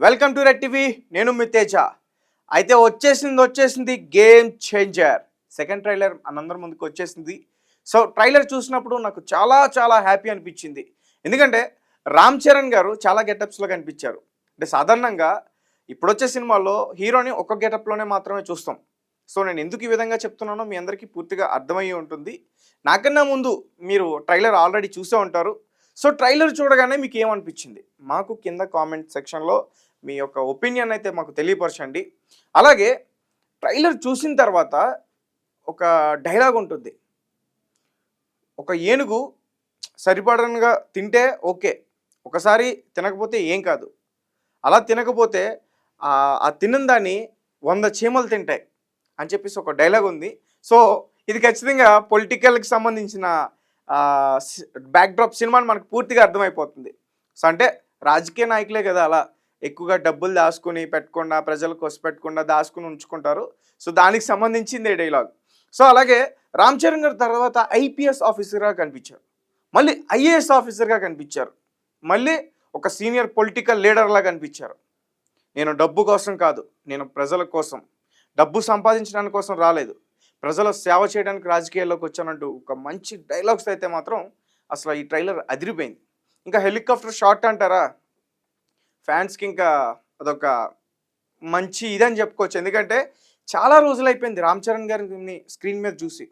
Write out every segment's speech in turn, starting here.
Welcome to red TV. నేను మీ తేజ. అయితే వచ్చేసింది గేమ్ చేంజర్ సెకండ్ ట్రైలర్ మనందరి ముందుకు వచ్చేసింది. సో ట్రైలర్ చూసినప్పుడు నాకు చాలా చాలా హ్యాపీ అనిపించింది. ఎందుకంటే రామ్ చరణ్ గారు చాలా గెటప్స్లో కనిపించారు. అంటే సాధారణంగా ఇప్పుడొచ్చే సినిమాల్లో హీరోని ఒక్క గెటప్లోనే మాత్రమే చూస్తాం. సో నేను ఎందుకు ఈ విధంగా చెప్తున్నానో మీ అందరికీ పూర్తిగా అర్థమయ్యి ఉంటుంది. నాకన్నా ముందు మీరు ట్రైలర్ ఆల్రెడీ చూసే ఉంటారు. సో ట్రైలర్ చూడగానే మీకు ఏమనిపించింది మాకు కింద కామెంట్ సెక్షన్లో మీ యొక్క ఒపీనియన్ అయితే మాకు తెలియపరచండి. అలాగే ట్రైలర్ చూసిన తర్వాత ఒక డైలాగ్ ఉంటుంది, ఒక ఏనుగు సరిపడనుగా తింటే ఓకే, ఒకసారి తినకపోతే ఏం కాదు, అలా తినకపోతే ఆ తిన్న దాన్ని 100 చీమలు తింటాయి అని చెప్పేసి ఒక డైలాగ్ ఉంది. సో ఇది ఖచ్చితంగా పొలిటికల్కి సంబంధించిన బ్యాక్డ్రాప్ సినిమాని మనకు పూర్తిగా అర్థమైపోతుంది. సో అంటే రాజకీయ నాయకులే కదా అలా ఎక్కువగా డబ్బులు దాచుకుని పెట్టకుండా, ప్రజలకు వసపెట్టకుండా దాచుకుని ఉంచుకుంటారు. సో దానికి సంబంధించిందే డైలాగ్. సో అలాగే రామ్ చరణ్ గారు తర్వాత ఐపీఎస్ ఆఫీసర్గా కనిపించారు, మళ్ళీ ఐఏఎస్ ఆఫీసర్గా కనిపించారు, మళ్ళీ ఒక సీనియర్ పొలిటికల్ లీడర్లా కనిపించారు. నేను డబ్బు కోసం కాదు, నేను ప్రజల కోసం, డబ్బు సంపాదించడానికి కోసం రాలేదు, ప్రజల సేవ చేయడానికి రాజకీయాల్లోకి వచ్చానంటూ ఒక మంచి డైలాగ్స్ అయితే మాత్రం అసలు ఈ ట్రైలర్ అదిరిపోయింది. ఇంకా హెలికాప్టర్ షాట్ అంటారా, ఫ్యాన్స్కి ఇంకా అదొక మంచి ఇదని చెప్పుకోవచ్చు. ఎందుకంటే చాలా రోజులు అయిపోయింది రామ్ చరణ్ గారిని స్క్రీన్ మీద చూసి.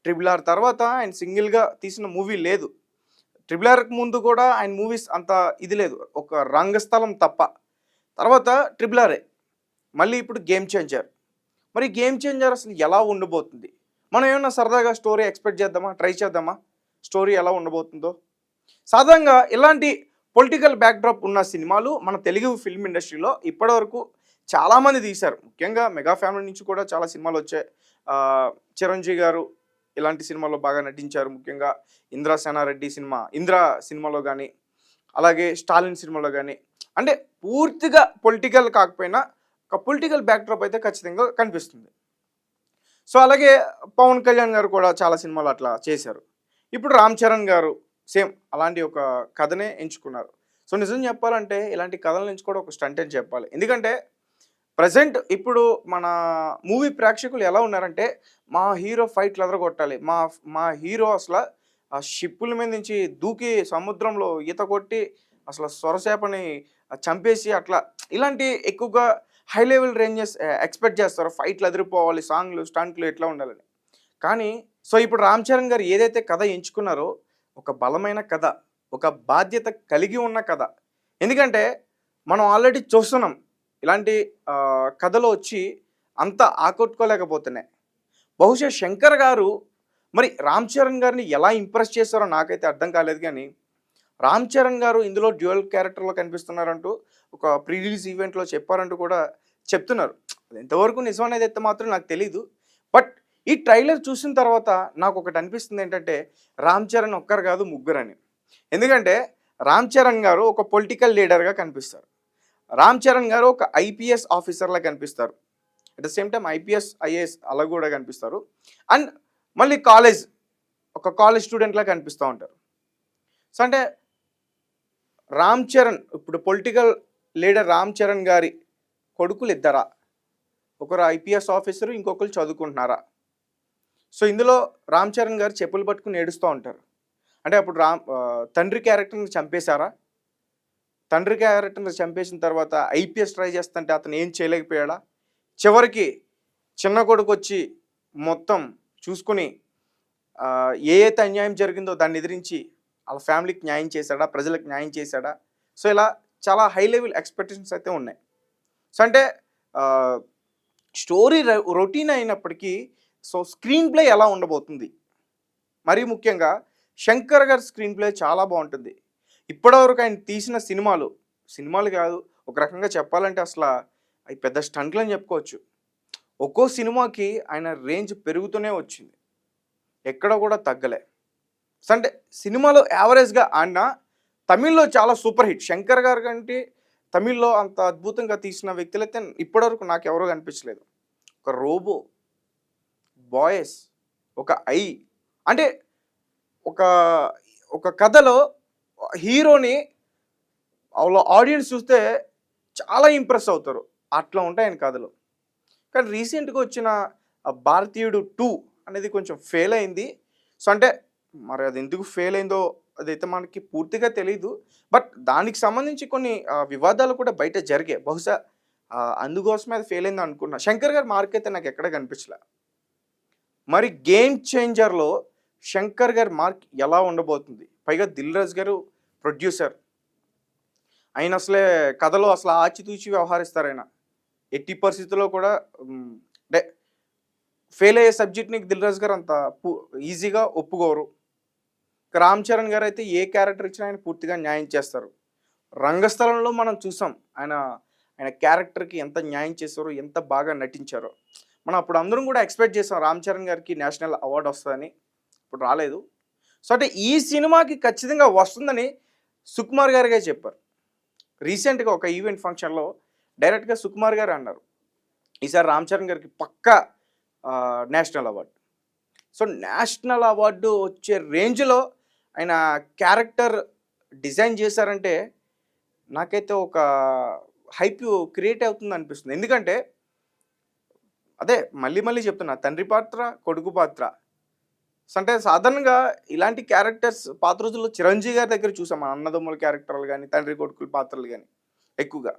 ట్రిపుల్ ఆర్ తర్వాత ఆయన సింగిల్గా తీసిన మూవీ లేదు. ట్రిపుల్ ఆర్కి ముందు కూడా ఆయన మూవీస్ అంత ఇది లేదు, ఒక రంగస్థలం తప్ప. తర్వాత ట్రిపుల్ ఆర్ఏ, మళ్ళీ ఇప్పుడు గేమ్ చేంజర్. మరి గేమ్ చేంజర్ అసలు ఎలా ఉండబోతుంది? మనం ఏమన్నా సరదాగా స్టోరీ ఎక్స్పెక్ట్ చేద్దామా, ట్రై చేద్దామా స్టోరీ ఎలా ఉండబోతుందో? సాధారణంగా ఇలాంటి పొలిటికల్ బ్యాక్డ్రాప్ ఉన్న సినిమాలు మన తెలుగు ఫిల్మ్ ఇండస్ట్రీలో ఇప్పటివరకు చాలామంది తీశారు. ముఖ్యంగా మెగా ఫ్యామిలీ నుంచి కూడా చాలా సినిమాలు వచ్చాయి. చిరంజీవి గారు ఇలాంటి సినిమాలో బాగా నటించారు. ముఖ్యంగా ఇంద్రా సినిమాలో కానీ, అలాగే స్టాలిన్ సినిమాలో కానీ. అంటే పూర్తిగా పొలిటికల్ కాకపోయినా ఒక పొలిటికల్ బ్యాక్డ్రాప్ అయితే ఖచ్చితంగా కనిపిస్తుంది. సో అలాగే పవన్ కళ్యాణ్ గారు కూడా చాలా సినిమాలు అట్లా చేశారు. ఇప్పుడు రామ్ చరణ్ గారు సేమ్ అలాంటి ఒక కథనే ఎంచుకున్నారు. సో నిజం చెప్పాలంటే ఇలాంటి కథలను ఎంచుకోవడం ఒక స్టంట్ అని చెప్పాలి. ఎందుకంటే ప్రజెంట్ ఇప్పుడు మన మూవీ ప్రేక్షకులు ఎలా ఉన్నారంటే, మా హీరో ఫైట్లు ఎదరగొట్టాలి, మా హీరో అసలు ఆ షిప్పుల మీద నుంచి దూకి సముద్రంలో ఈత కొట్టి అసలు సొరసేపని చంపేసి అట్లా ఇలాంటి ఎక్కువగా హై లెవెల్ రేంజెస్ ఎక్స్పెక్ట్ చేస్తారు. ఫైట్లు ఎదిరిపోవాలి, సాంగ్లు స్టంట్లు ఎట్లా ఉండాలని. కానీ సో ఇప్పుడు రామ్ చరణ్ గారు ఏదైతే కథ ఎంచుకున్నారో ఒక బలమైన కథ, ఒక బాధ్యత కలిగి ఉన్న కథ. ఎందుకంటే మనం ఆల్రెడీ చూస్తున్నాం ఇలాంటి కథలో వచ్చి అంత ఆకట్టుకోలేకపోతున్నాయి. బహుశా శంకర్ గారు మరి రామ్ చరణ్ గారిని ఎలా ఇంప్రెస్ చేశారో నాకైతే అర్థం కాలేదు. కానీ రామ్ చరణ్ గారు ఇందులో డ్యూయల్ క్యారెక్టర్లో కనిపిస్తున్నారంటూ ఒక ప్రీ రిలీజ్ ఈవెంట్లో చెప్పారంటూ కూడా చెప్తున్నారు. అది ఎంతవరకు నిజం అనేది అయితే మాత్రం నాకు తెలీదు. బట్ ఈ ట్రైలర్ చూసిన తర్వాత నాకు ఒకటి అనిపిస్తుంది ఏంటంటే, రామ్ చరణ్ ఒక్కరు కాదు ముగ్గురని. ఎందుకంటే రామ్ చరణ్ గారు ఒక పొలిటికల్ లీడర్గా కనిపిస్తారు, రామ్ చరణ్ గారు ఒక ఐపీఎస్ ఆఫీసర్లా కనిపిస్తారు, at the same time IPS IAS అలా కూడా కనిపిస్తారు. అండ్ మళ్ళీ ఒక కాలేజ్ స్టూడెంట్లా కనిపిస్తూ ఉంటారు. సో అంటే రామ్ చరణ్ ఇప్పుడు పొలిటికల్ లీడర్ రామ్ చరణ్ గారి కొడుకులు ఇద్దరా, ఒకరు ఐపీఎస్ ఆఫీసరు, ఇంకొకరు చదువుకుంటున్నారా? సో ఇందులో రామ్ చరణ్ గారు చెప్పులు పట్టుకుని ఏడుస్తూ ఉంటారు. అంటే అప్పుడు తండ్రి క్యారెక్టర్ని చంపేశారా? తండ్రి క్యారెక్టర్ని చంపేసిన తర్వాత ఐపీఎస్ ట్రై చేస్తుంటే అతను ఏం చేయలేకపోయాడా? చివరికి చిన్న కొడుకు వచ్చి మొత్తం చూసుకుని అయితే అన్యాయం జరిగిందో దాన్ని ఎదిరించి వాళ్ళ ఫ్యామిలీకి న్యాయం చేశాడా, ప్రజలకు న్యాయం చేశాడా? సో ఇలా చాలా హై లెవెల్ ఎక్స్పెక్టేషన్స్ అయితే ఉన్నాయి. సో అంటే స్టోరీ రొటీన్ అయినప్పటికీ సో స్క్రీన్ ప్లే ఎలా ఉండబోతుంది? మరీ ముఖ్యంగా శంకర్ గారి స్క్రీన్ ప్లే చాలా బాగుంటుంది. ఇప్పటివరకు ఆయన తీసిన సినిమాలు కాదు, ఒక రకంగా చెప్పాలంటే అసలు అవి పెద్ద స్టంట్లు అని చెప్పుకోవచ్చు. ఒక్కో సినిమాకి ఆయన రేంజ్ పెరుగుతూనే వచ్చింది, ఎక్కడ కూడా తగ్గలే. సో అంటే సినిమాలో యావరేజ్గా ఆడినా తమిళ్లో చాలా సూపర్ హిట్. శంకర్ గారు కంటే తమిళ్లో అంత అద్భుతంగా తీసిన వ్యక్తులైతే ఇప్పటివరకు నాకు ఎవరో కనిపించలేదు. ఒక రోబో, బాయ్స్, ఒక అంటే ఒక కథలో హీరోని ఆడియన్స్ చూస్తే చాలా ఇంప్రెస్ అవుతారు. అట్లా ఉంటాయి ఆయన కథలు. కానీ రీసెంట్‌గా వచ్చిన 'భారతీయుడు 2' అనేది కొంచెం ఫెయిల్ అయింది. సో, అంటే మరి అది ఎందుకు ఫెయిల్ అయిందో అదైతే మనకి పూర్తిగా తెలీదు. బట్ దానికి సంబంధించి కొన్ని వివాదాలు కూడా బయట జరిగాయి. బహుశా అందుకోసమే అది ఫెయిల్ అయింది అనుకున్నా. 'శంకర్' గారి మార్క్ అయితే నాకు ఎక్కడ కనిపించలే. మరి 'గేమ్ చేంజర్‌లో' 'శంకర్' గారి మార్క్ ఎలా ఉండబోతుంది? పైగా 'దిల్ రాజు' గారు ప్రొడ్యూసర్. ఆయన అసలే కథలో అసలు ఆచితూచి వ్యవహరిస్తారాయన. ఎట్టి పరిస్థితుల్లో కూడా అంటే ఫెయిల్ అయ్యే సబ్జెక్ట్‌ని 'దిల్ రాజు' గారు అంత ఈజీగా ఒప్పుకోరు. 'రామ్ చరణ్' గారైతే ఏ క్యారెక్టర్ ఇచ్చినా ఆయన పూర్తిగా న్యాయం చేస్తారు. రంగస్థలంలో మనం చూసాం. ఆయన ఆయన క్యారెక్టర్‌కి ఎంత న్యాయం చేశారో, ఎంత బాగా నటించారో. మనం అప్పుడు అందరం కూడా ఎక్స్‌పెక్ట్ చేసాం 'రామ్ చరణ్' గారికి నేషనల్ అవార్డ్ వస్తదని. ఇప్పుడు రాలేదు. సో, అంటే ఈ సినిమాకి ఖచ్చితంగా వస్తుందని సుకుమార్ గారే చెప్పారు. రీసెంట్‌గా ఒక ఈవెంట్ ఫంక్షన్‌లో డైరెక్ట్‌గా సుకుమార్ గారే అన్నారు. ఈసారి 'రామ్ చరణ్' గారికి పక్కా national award. So, national award వచ్చే రేంజ్‌లో ఆయన క్యారెక్టర్ డిజైన్ చేశారంటే నాకైతే ఒక హైప్ క్రియేట్ అవుతుంది అనిపిస్తుంది. ఎందుకంటే అదే మళ్ళీ మళ్ళీ చెప్తున్నా, తండ్రి పాత్ర, కొడుకు పాత్ర. సో, అంటే సాధారణంగా ఇలాంటి క్యారెక్టర్స్ పాత రోజుల్లో చిరంజీవి గారి దగ్గర చూసాం. మన అన్నదమ్ముల క్యారెక్టర్లు కానీ, తండ్రి కొడుకుల పాత్రలు కానీ ఎక్కువగా.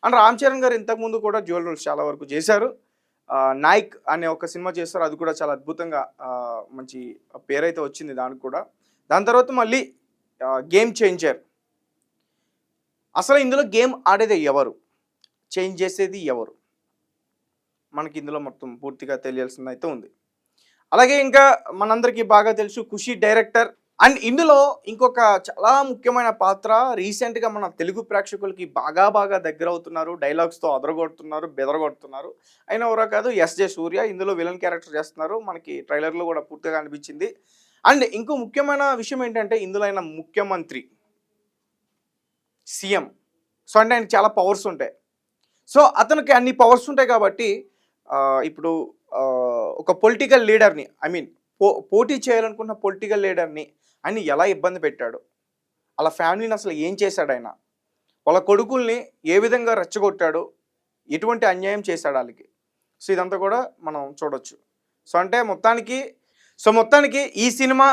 అండ్ 'రామ్ చరణ్' గారు ఇంతకుముందు కూడా డ్యూయల్ రోల్స్ చాలా వరకు చేశారు. 'నాయక్' అనే ఒక సినిమా చేస్తారు. అది కూడా చాలా అద్భుతంగా మంచి పేరైతే వచ్చింది దానికి కూడా. దాని తర్వాత మళ్ళీ 'గేమ్ చేంజర్'. అసలు ఇందులో గేమ్ ఆడేది ఎవరు? చేంజ్ చేసేది ఎవరు? మనకి ఇందులో మొత్తం పూర్తిగా తెలియాల్సిందైతే ఉంది. అలాగే ఇంకా మనందరికీ బాగా తెలుసు 'ఖుషి' డైరెక్టర్. అండ్ ఇందులో ఇంకొక చాలా ముఖ్యమైన పాత్ర రీసెంట్‌గా మన తెలుగు ప్రేక్షకులకి బాగా దగ్గరవుతున్నారు. డైలాగ్స్‌తో అదరగొడుతున్నారు, బెదరగొడుతున్నారు. ఆయన ఎవరో కాదు, ఎస్‌జే సూర్య. ఇందులో విలన్ క్యారెక్టర్ చేస్తున్నారు. మనకి ట్రైలర్‌లో కూడా పూర్తిగా అనిపించింది. అండ్ ఇంకో ముఖ్యమైన విషయం ఏంటంటే ఇందులో ఆయన ముఖ్యమంత్రి, సీఎం. సో, అంటే ఆయనకి చాలా పవర్స్ ఉంటాయి. సో, అతనికి అన్ని పవర్స్ ఉంటాయి కాబట్టి ఇప్పుడు ఒక పొలిటికల్ లీడర్‌ని పోటీ చేయాలనుకున్న పొలిటికల్ లీడర్‌ని ఆయన ఎలా ఇబ్బంది పెట్టాడు? వాళ్ళ ఫ్యామిలీని అసలు ఏం చేశాడాయన? వాళ్ళ కొడుకుల్ని ఏ విధంగా రెచ్చగొట్టాడు? ఎటువంటి అన్యాయం చేశాడు ఆళ్ళకి? సో, ఇదంతా కూడా మనం చూడొచ్చు. సో, అంటే మొత్తానికి ఈ సినిమా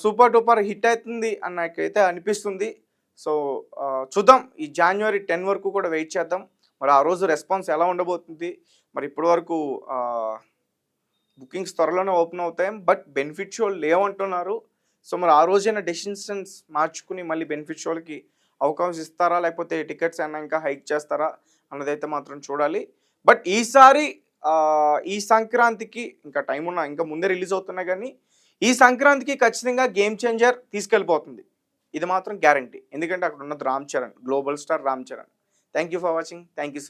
సూపర్ డూపర్ హిట్ అవుతుంది అని నాకైతే అనిపిస్తుంది. సో, చూద్దాం. ఈ January 10 వరకు కూడా వెయిట్ చేద్దాం. మరి ఆ రోజు రెస్పాన్స్ ఎలా ఉండబోతుంది? మరి ఇప్పటి వరకు బుకింగ్స్ త్వరలోనే ఓపెన్ అవుతాయి. బట్ బెనిఫిట్ షోలు లేవంటున్నారు. సో, మరి ఆ రోజైనా డెసిషన్స్ మార్చుకుని మళ్ళీ బెనిఫిట్ షోలకి అవకాశం ఇస్తారా? లేకపోతే టికెట్స్ అయినా ఇంకా హైక్ చేస్తారా? అన్నదైతే మాత్రం చూడాలి. బట్ ఈసారి ఈ సంక్రాంతికి ఇంకా టైం ఉన్నా, ఇంకా ముందే రిలీజ్ అవుతున్నాయి కానీ ఈ సంక్రాంతికి ఖచ్చితంగా 'గేమ్ చేంజర్' తీసుకెళ్ళిపోతుంది. ఇది మాత్రం గ్యారంటీ. ఎందుకంటే అక్కడ ఉన్నది 'Ram Charan', global star 'Ram Charan'. Thank you for watching. Thank you so